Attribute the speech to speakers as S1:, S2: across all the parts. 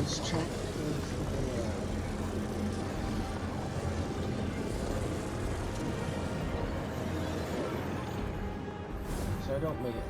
S1: let's check so I don't make it.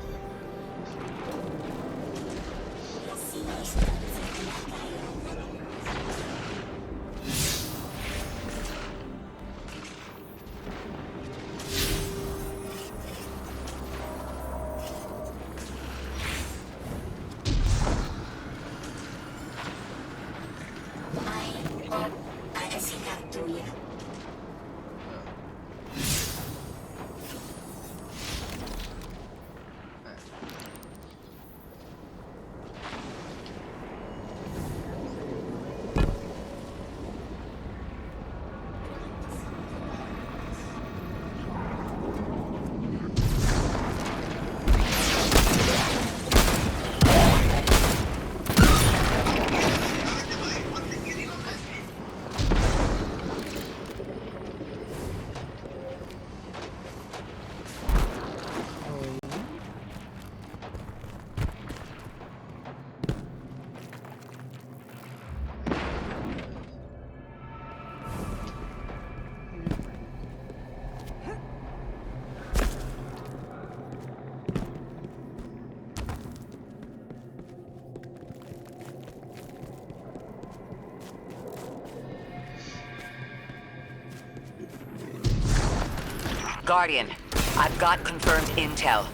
S2: Guardian, I've got confirmed intel.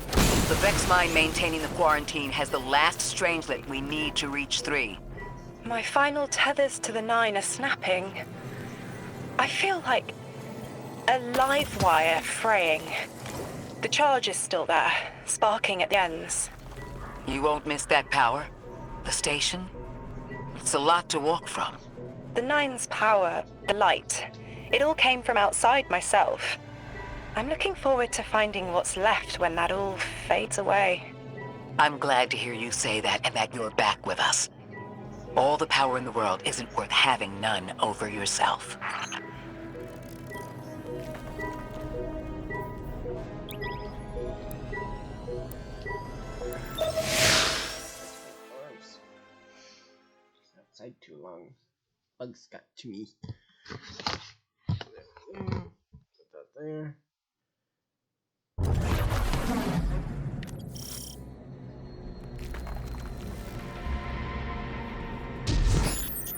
S2: The Vex mine maintaining the quarantine has the last strangelet we need to reach 3.
S3: My final tethers to the 9 are snapping. I feel like a live wire fraying. The charge is still there, sparking at the ends.
S2: You won't miss that power. The station? It's a lot to walk from.
S3: The 9's power, the light, it all came from outside myself. I'm looking forward to finding what's left when that all fades away.
S2: I'm glad to hear you say that and that you're back with us. All the power in the world isn't worth having none over yourself.
S1: Arms. Outside too long. Bugs got to me. Put that there.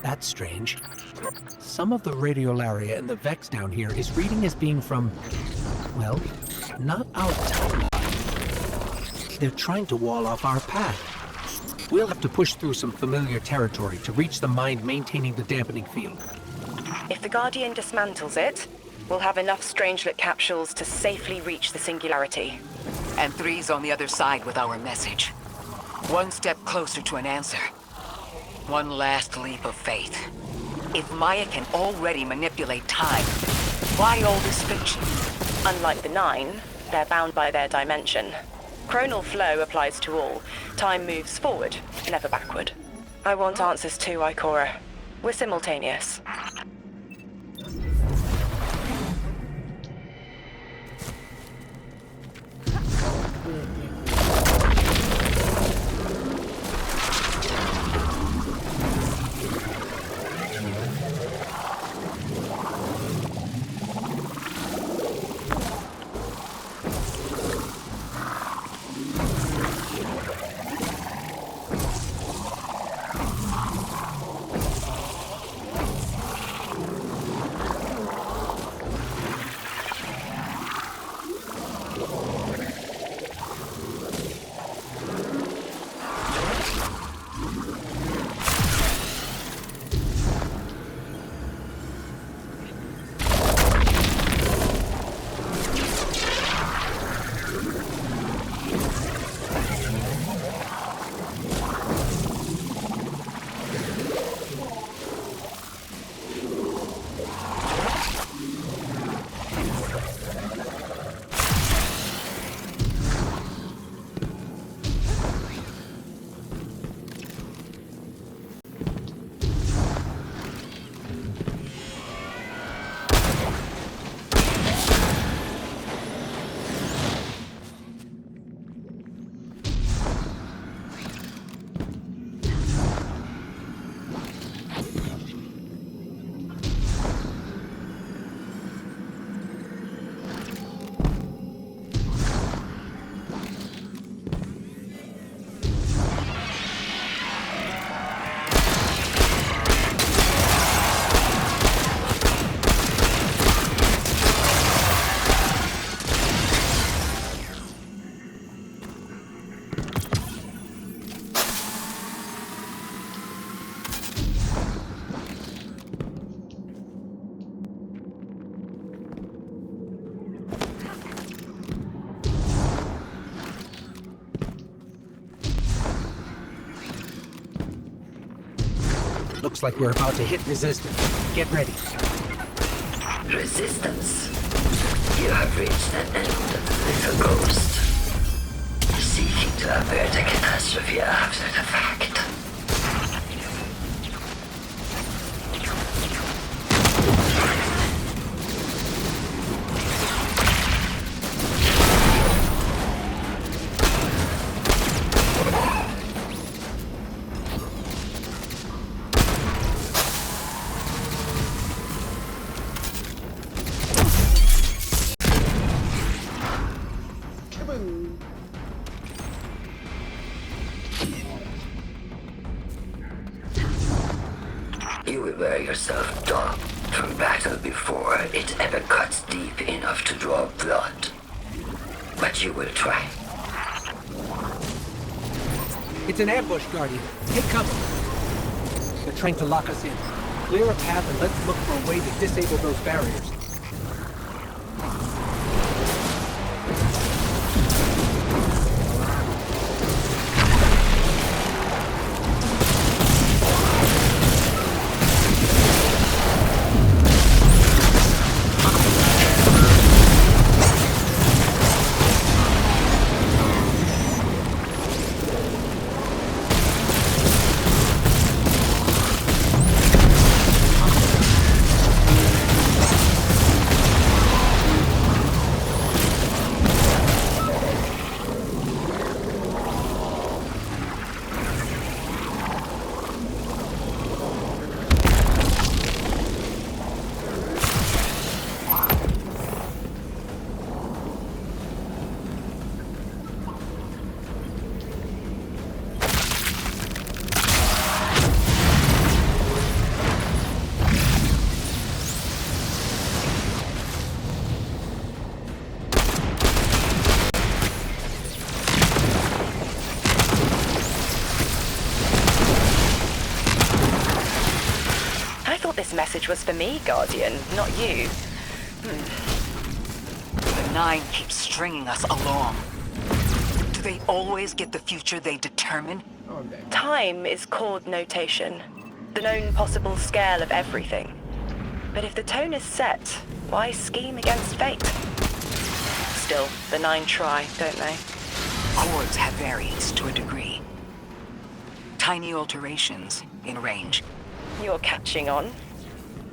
S4: That's strange. Some of the radiolaria in the Vex down here is reading as being from, well, not our timeline. They're trying to wall off our path. We'll have to push through some familiar territory to reach the mine maintaining the dampening field.
S3: If the Guardian dismantles it, we'll have enough Strangelet capsules to safely reach the Singularity.
S2: And 3's on the other side with our message. One step closer to an answer. One last leap of faith. If Maya can already manipulate time, why all this fiction?
S3: Unlike the 9, they're bound by their dimension. Chronal flow applies to all. Time moves forward, never backward. I want answers too, Ikora. We're simultaneous.
S4: Looks like we're about to hit resistance. Get ready.
S5: Resistance. You have reached an end, little ghost. Seeking to avert a catastrophe after the fact. You will wear yourself down from battle before it ever cuts deep enough to draw blood. But you will try.
S4: It's an ambush, Guardian. Take cover. They're trying to lock us in. Clear a path and let's look for a way to disable those barriers.
S3: This message was for me, Guardian, not you.
S2: The Nine keeps stringing us along. Do they always get the future they determine?
S1: Oh, damn.
S3: Time is chord notation, the known possible scale of everything. But if the tone is set, why scheme against fate? Still, the Nine try, don't they?
S2: Chords have variance to a degree. Tiny alterations in range.
S3: You're catching on.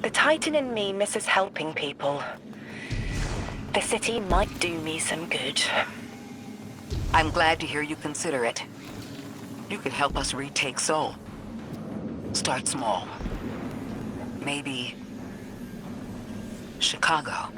S3: The Titan in me misses helping people. The city might do me some good.
S2: I'm glad to hear you consider it. You could help us retake Seoul. Start small. Maybe Chicago.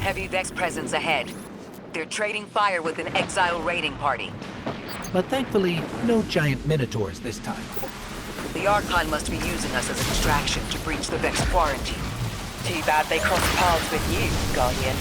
S2: Heavy Vex presence ahead. They're trading fire with an exile raiding party.
S4: But thankfully, no giant minotaurs this time.
S2: The Archon must be using us as a distraction to breach the Vex quarantine.
S3: Too bad they crossed paths with you, Guardian.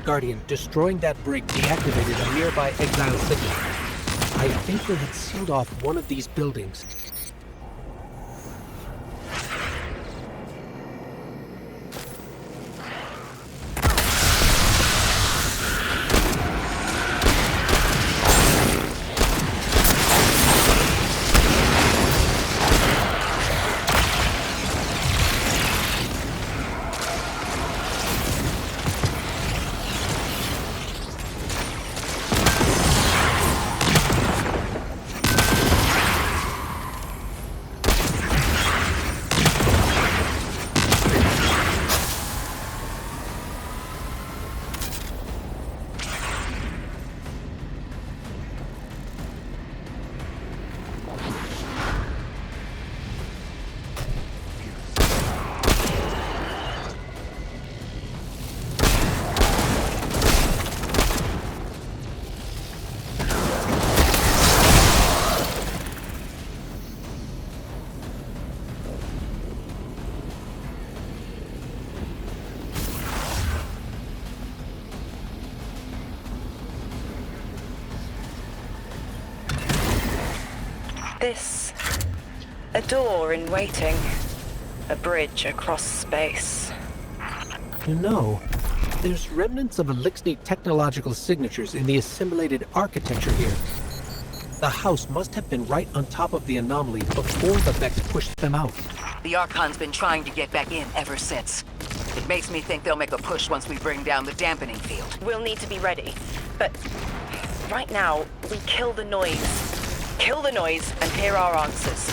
S4: Guardian, destroying that brig deactivated a nearby exile signal. I think they had sealed off one of these buildings.
S3: This... a door in waiting. A bridge across space.
S4: You know, there's remnants of Elixir technological signatures in the assimilated architecture here. The house must have been right on top of the anomaly before the Vex pushed them out.
S2: The Archon's been trying to get back in ever since. It makes me think they'll make a push once we bring down the dampening field.
S3: We'll need to be ready. But right now, we kill the noise. Kill the noise and hear our answers.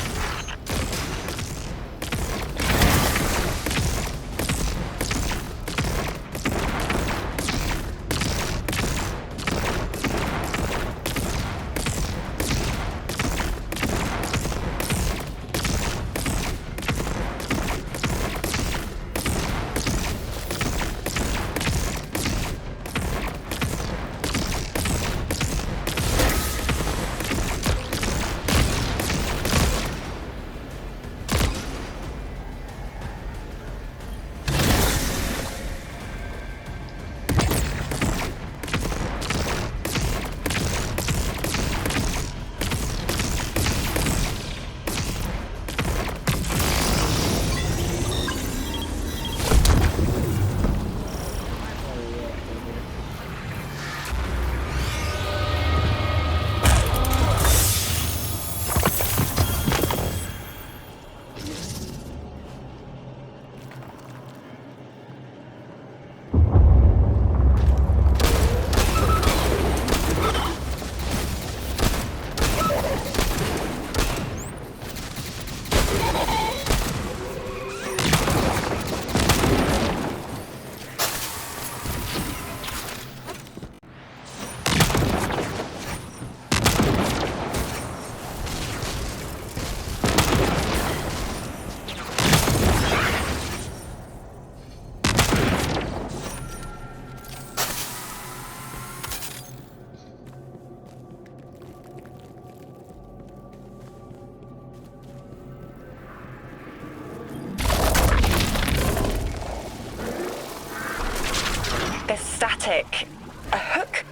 S3: There's static. A hook?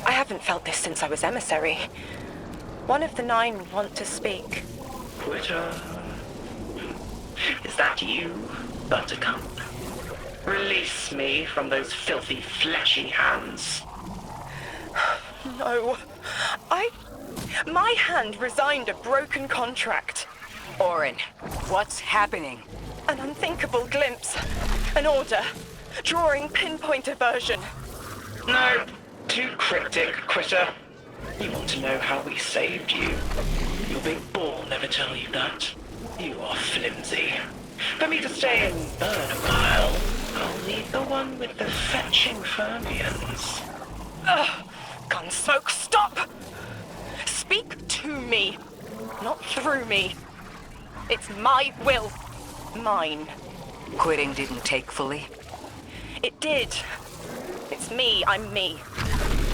S3: I haven't felt this since I was emissary. One of the 9 want to speak.
S6: Quitter. Is that you, Buttercup? Release me from those filthy, fleshy hands.
S3: No. My hand resigned a broken contract.
S2: Orin, what's happening?
S3: An unthinkable glimpse. An order. Drawing pinpoint aversion.
S6: No, too cryptic, Quitter. You want to know how we saved you? Your big ball never tell you that. You are flimsy. For me to stay and burn a while, I'll need the one with the fetching fermions.
S3: Ugh! Gunsmoke, stop! Speak to me, not through me. It's my will. Mine.
S2: Quitting didn't take fully?
S3: It did. It's me, I'm me.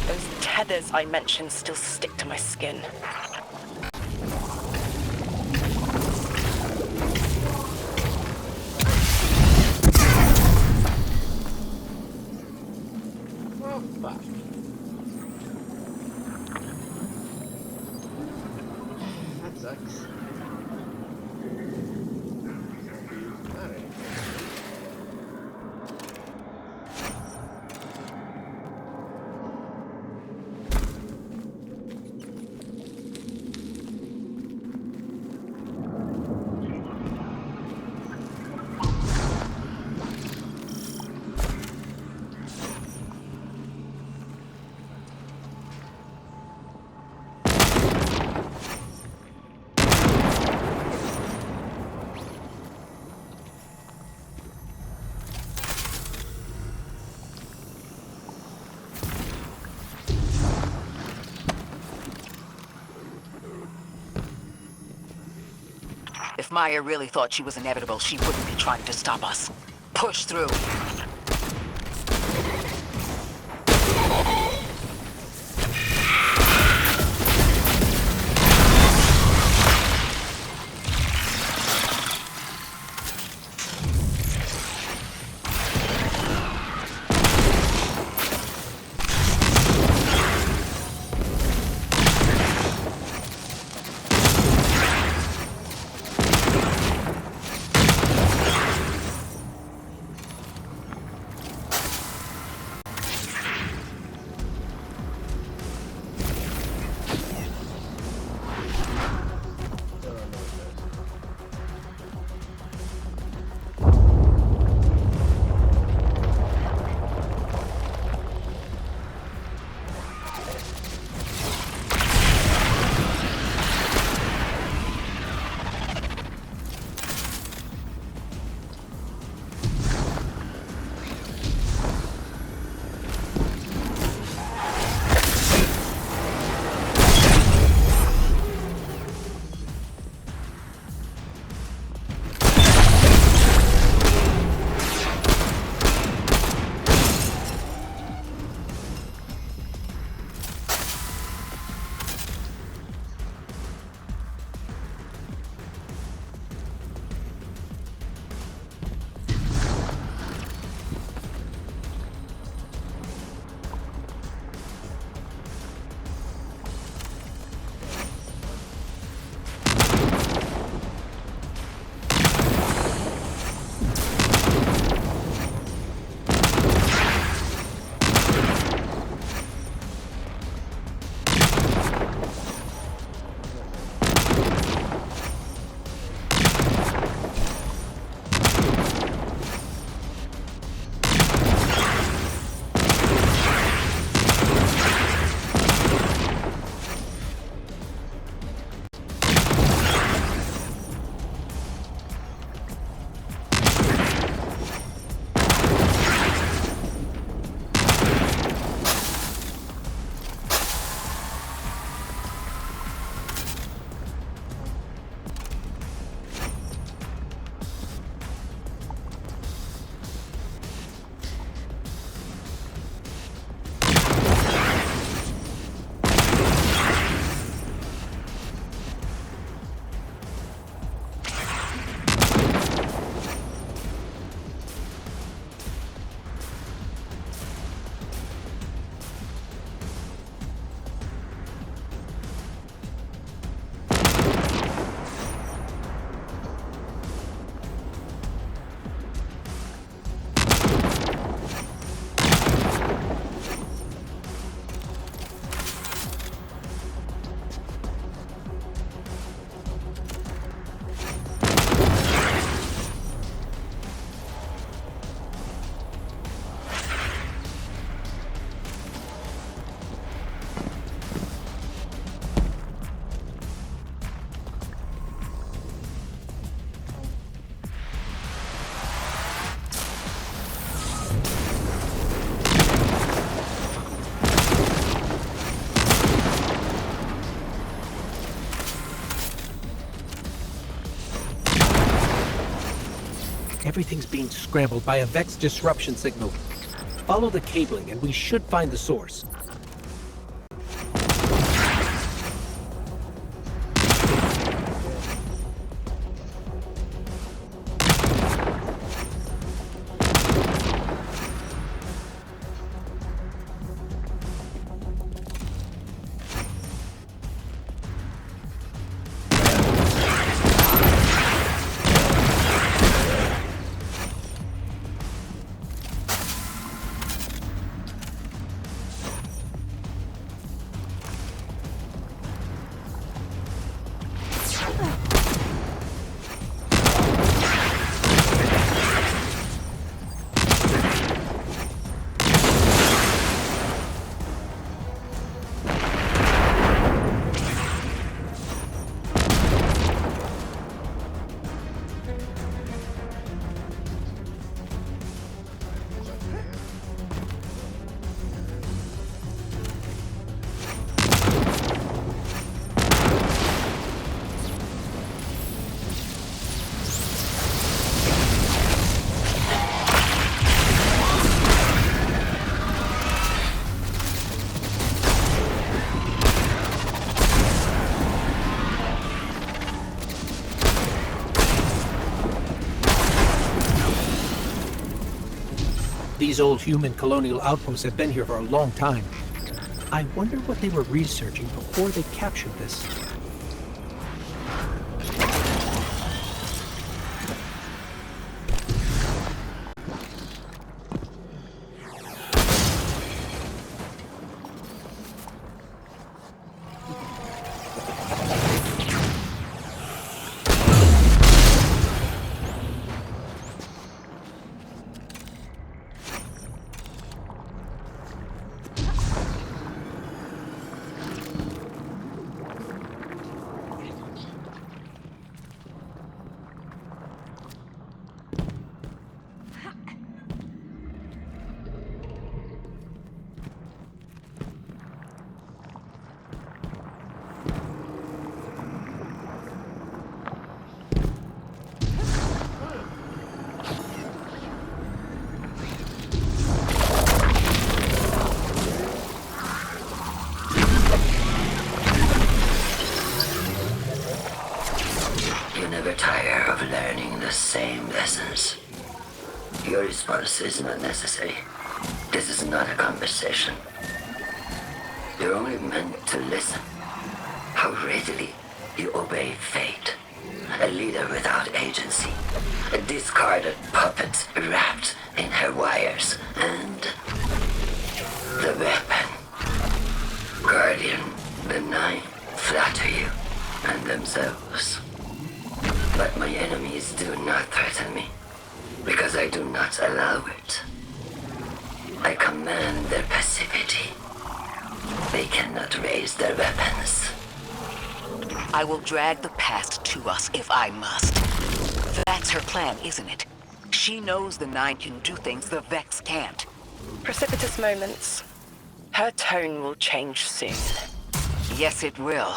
S3: Those tethers I mentioned still stick to my skin.
S1: Oh, fuck. That sucks. Alright.
S2: If Maya really thought she was inevitable, she wouldn't be trying to stop us. Push through.
S4: Everything's being scrambled by a Vex disruption signal. Follow the cabling and we should find the source. These old human colonial outposts have been here for a long time. I wonder what they were researching before they captured this.
S5: Your response is not necessary. This is not a conversation. You're only meant to listen. How readily you obey fate. A leader without agency. A discarded puppet wrapped in her wires. And the weapon. Guardian, the Nine flatter you and themselves. But my enemies do not threaten me, because I do not allow it. I command their passivity. They cannot raise their weapons.
S2: I will drag the past to us if I must. That's her plan, isn't it? She knows the Nine can do things the Vex can't.
S3: Precipitous moments. Her tone will change soon.
S2: Yes, it will.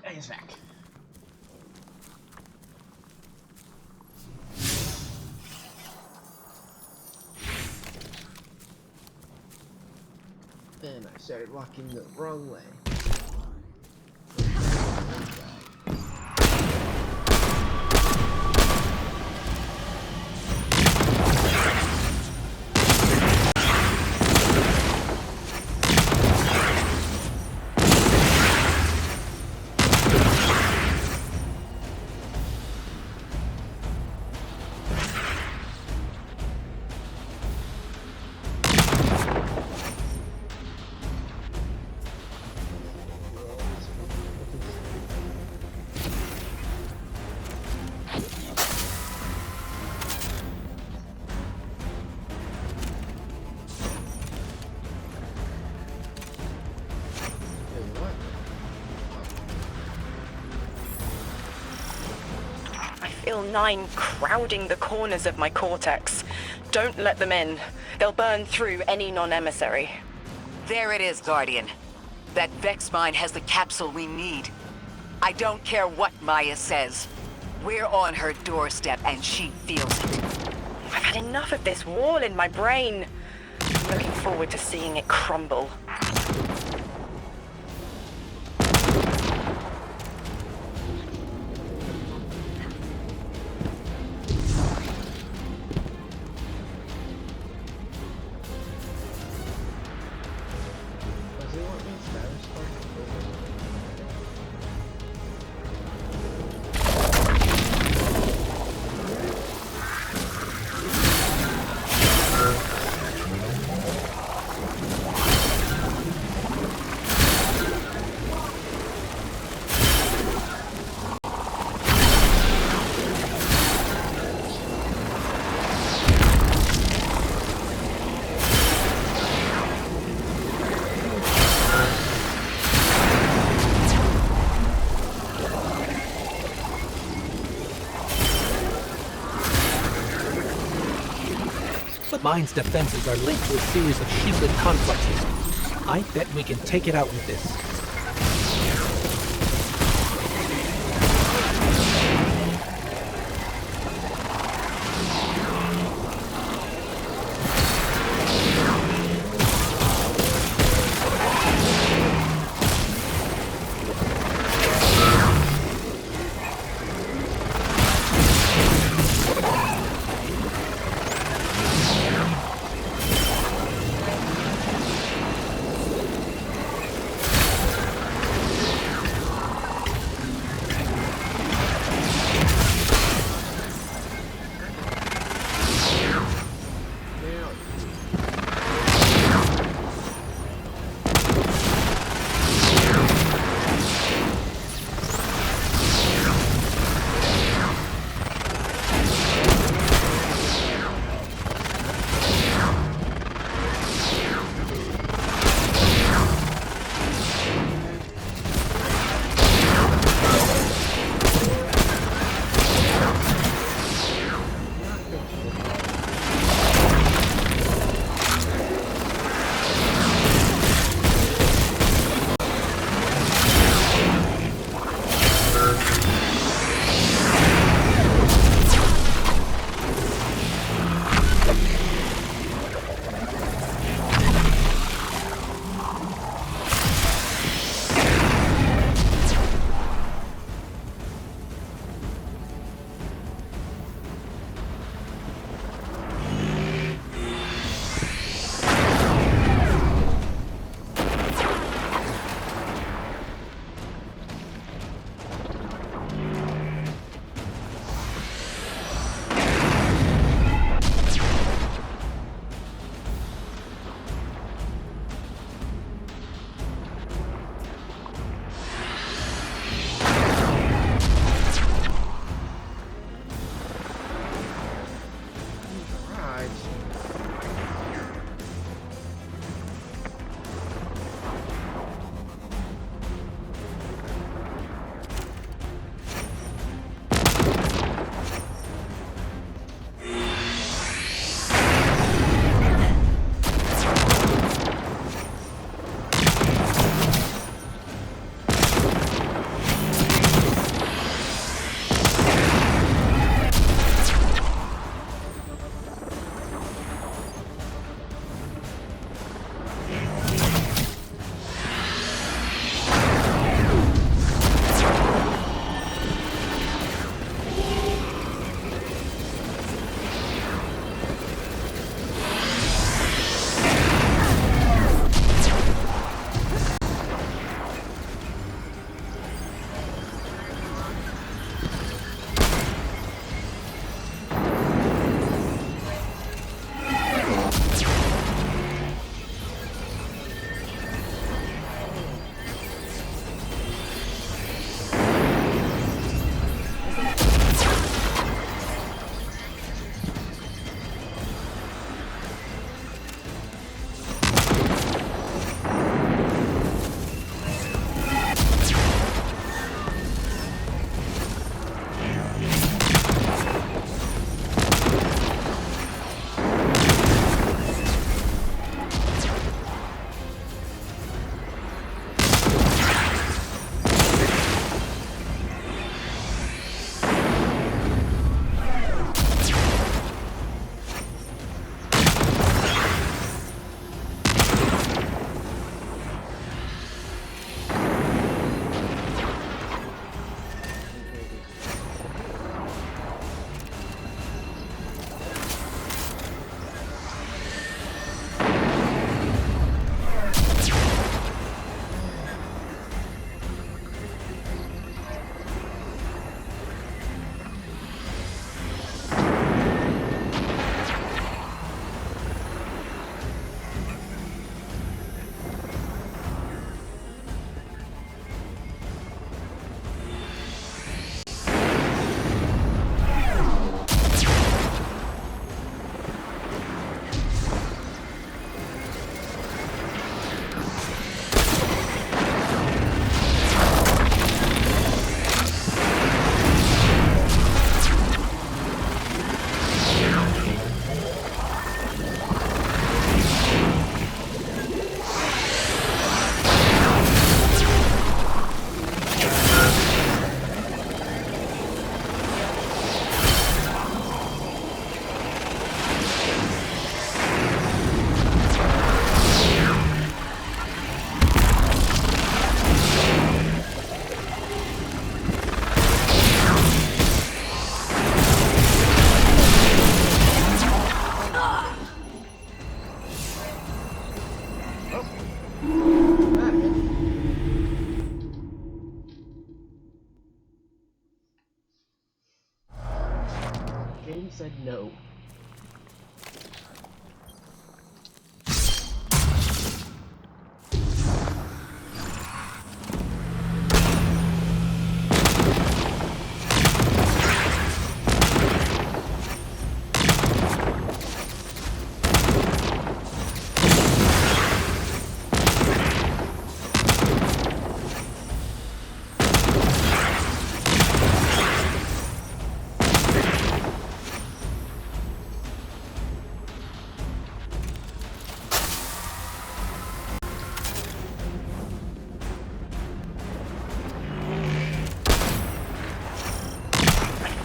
S1: He's back. Then I started walking the wrong way.
S3: feel 9 crowding the corners of my cortex. Don't let them in. They'll burn through any non-emissary.
S2: There it is, Guardian. That Vex mine has the capsule we need. I don't care what Maya says. We're on her doorstep and she feels it.
S3: I've had enough of this wall in my brain. I'm looking forward to seeing it crumble.
S1: Does he want me to status bar?
S4: The mine's defenses are linked to a series of shielded complexes. I bet we can take it out with this.
S1: brain said no.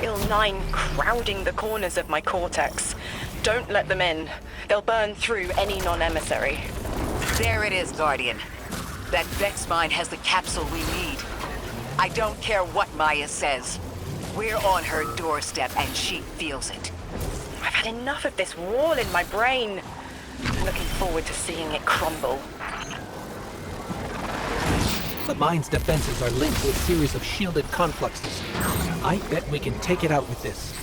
S3: Feel 9 crowding the corners of my cortex. Don't let them in. They'll burn through any non-emissary.
S2: There it is, Guardian. That Vex mine has the capsule we need. I don't care what Maya says. We're on her doorstep and she feels it.
S3: I've had enough of this wall in my brain. I'm looking forward to seeing it crumble.
S4: The mine's defenses are linked to a series of shielded confluxes. I bet we can take it out with this.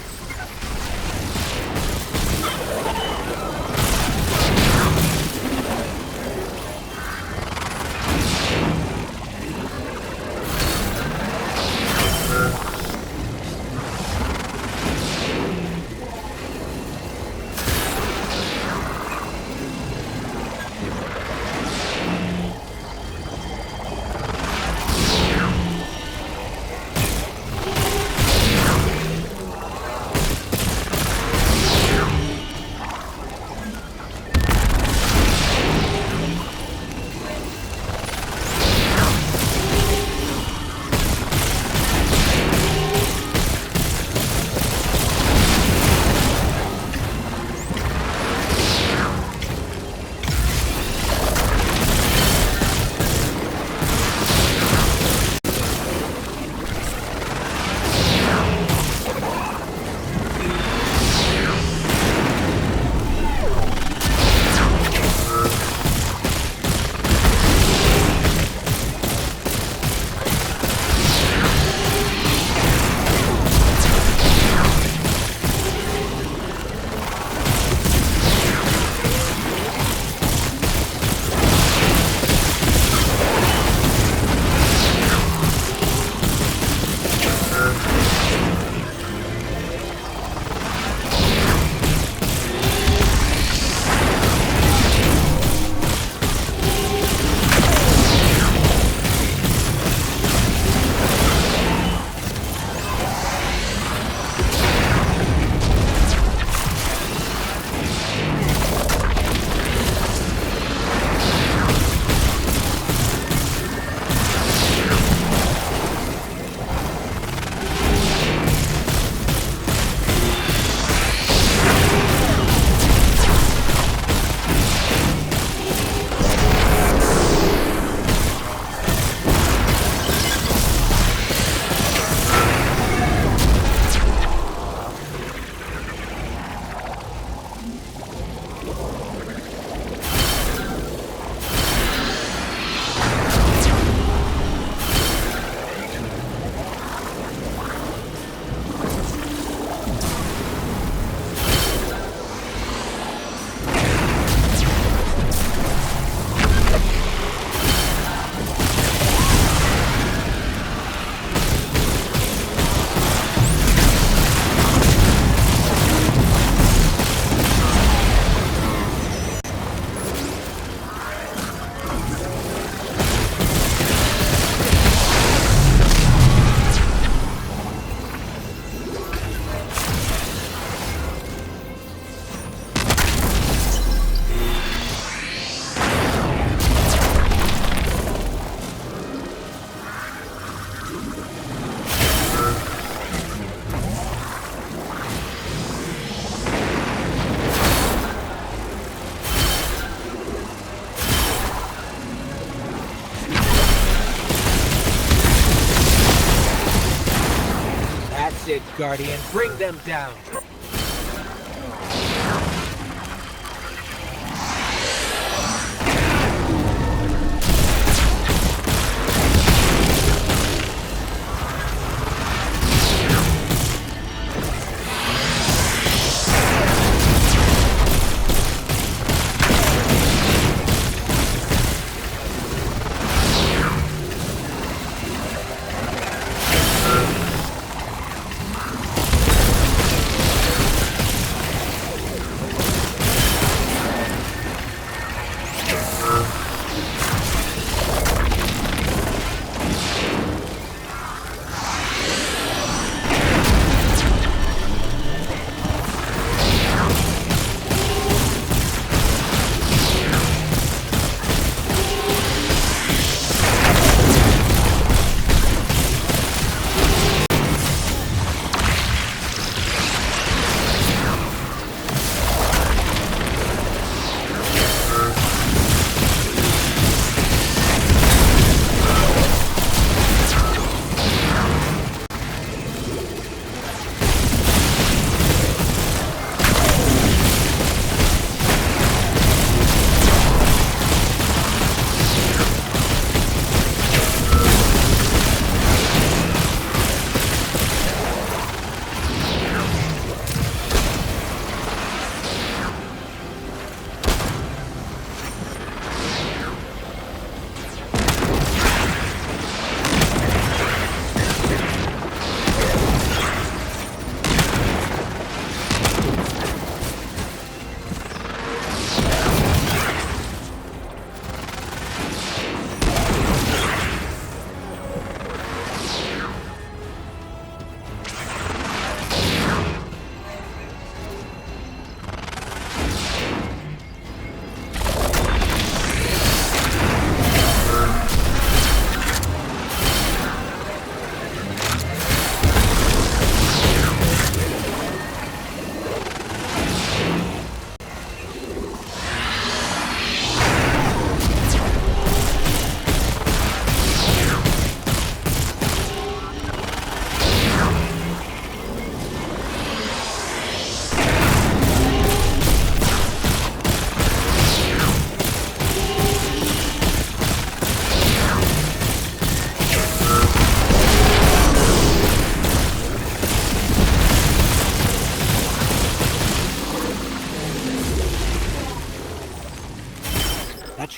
S4: That's it, Guardian. Bring them down.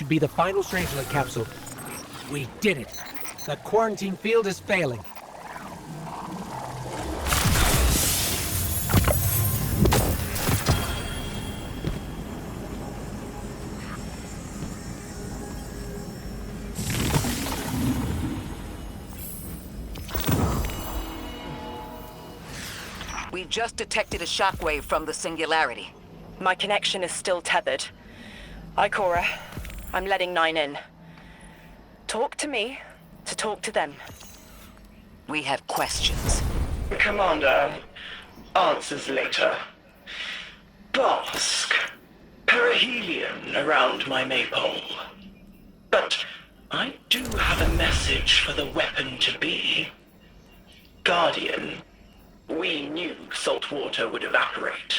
S4: be the final Strangelet capsule. We did it. The quarantine field is failing.
S2: We just detected a shockwave from the singularity.
S3: My connection is still tethered. Ikora, I'm letting 9 in. Talk to me to talk to them.
S2: We have questions.
S6: Commander, answers later. Bosk, perihelion around my maypole. But I do have a message for the weapon-to-be. Guardian, we knew salt water would evaporate.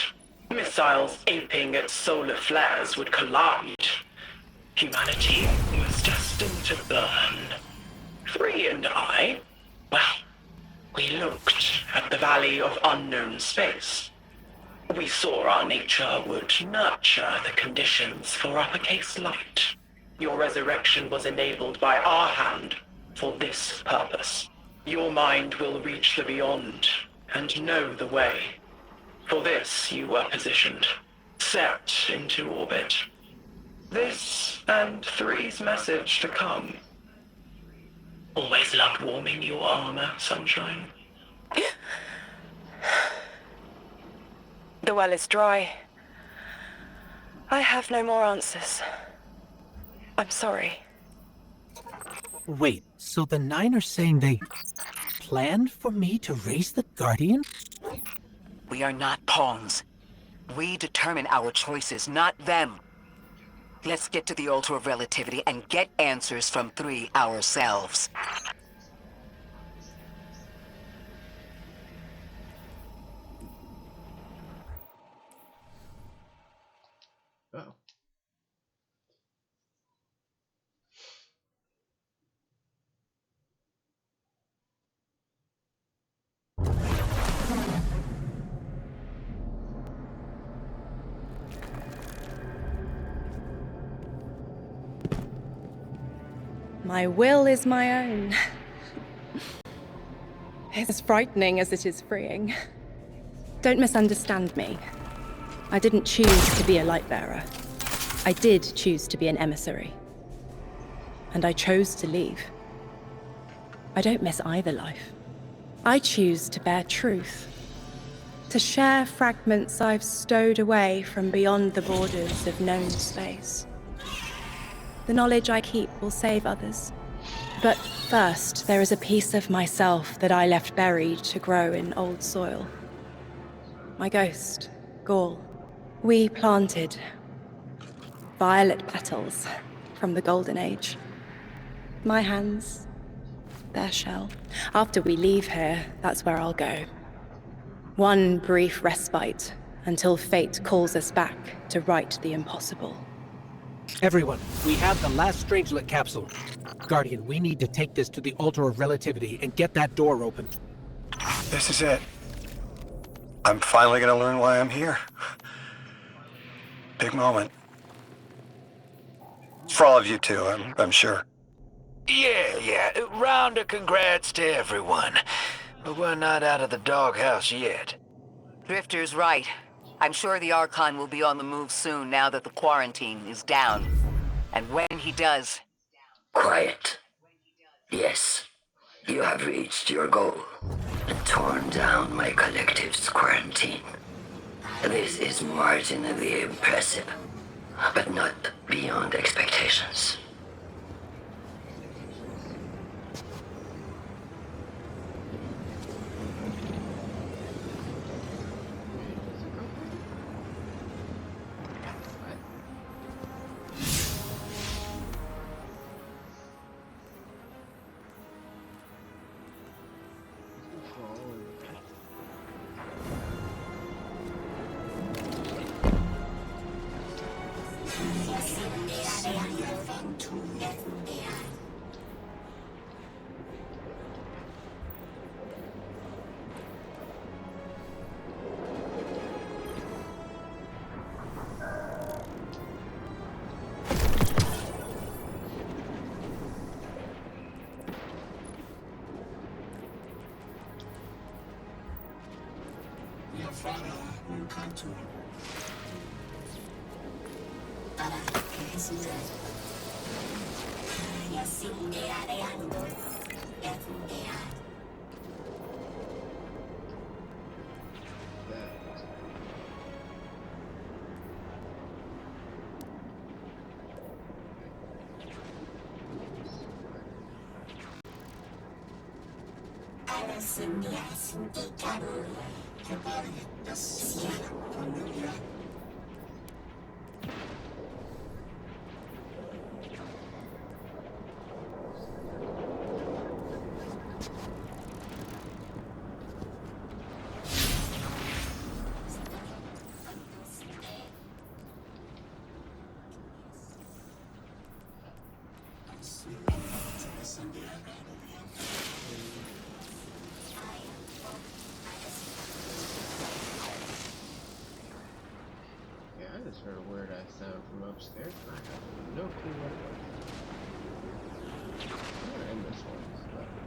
S6: Missiles aping at solar flares would collide. Humanity was destined to burn. 3 and I, well, we looked at the Valley of Unknown Space. We saw our nature would nurture the conditions for uppercase light. Your resurrection was enabled by our hand for this purpose. Your mind will reach the beyond and know the way. For this you were positioned, set into orbit. This and 3's message to come. Always loved warming your armor, Sunshine.
S3: The well is dry. I have no more answers. I'm sorry.
S4: Wait, so the 9 are saying they planned for me to raise the Guardian?
S2: We are not pawns. We determine our choices, not them. Let's get to the altar of relativity and get answers from 3 ourselves.
S1: Oh.
S7: My will is my own. It's as frightening as it is freeing. Don't misunderstand me. I didn't choose to be a light bearer. I did choose to be an emissary. And I chose to leave. I don't miss either life. I choose to bear truth. To share fragments I've stowed away from beyond the borders of known space. The knowledge I keep will save others. But first, there is a piece of myself that I left buried to grow in old soil. My ghost, Gaul. We planted violet petals from the Golden Age. My hands, their shell. After we leave here, that's where I'll go. One brief respite until fate calls us back to right the impossible.
S4: Everyone, we have the last Strangelet capsule. Guardian, we need to take this to the Altar of Relativity and get that door open.
S8: This is it. I'm finally gonna learn why I'm here. Big moment. For all of you too, I'm sure.
S9: Yeah. Round of congrats to everyone. But we're not out of the doghouse yet.
S2: Drifter's right. I'm sure the Archon will be on the move soon now that the quarantine is down. And when he does...
S5: Quiet. Yes, you have reached your goal and torn down my collective's quarantine. This is marginally impressive, but not beyond expectations.
S1: Yeah, I just heard a weird ass sound from upstairs, and I have no clue what it was. I'm gonna end this one, but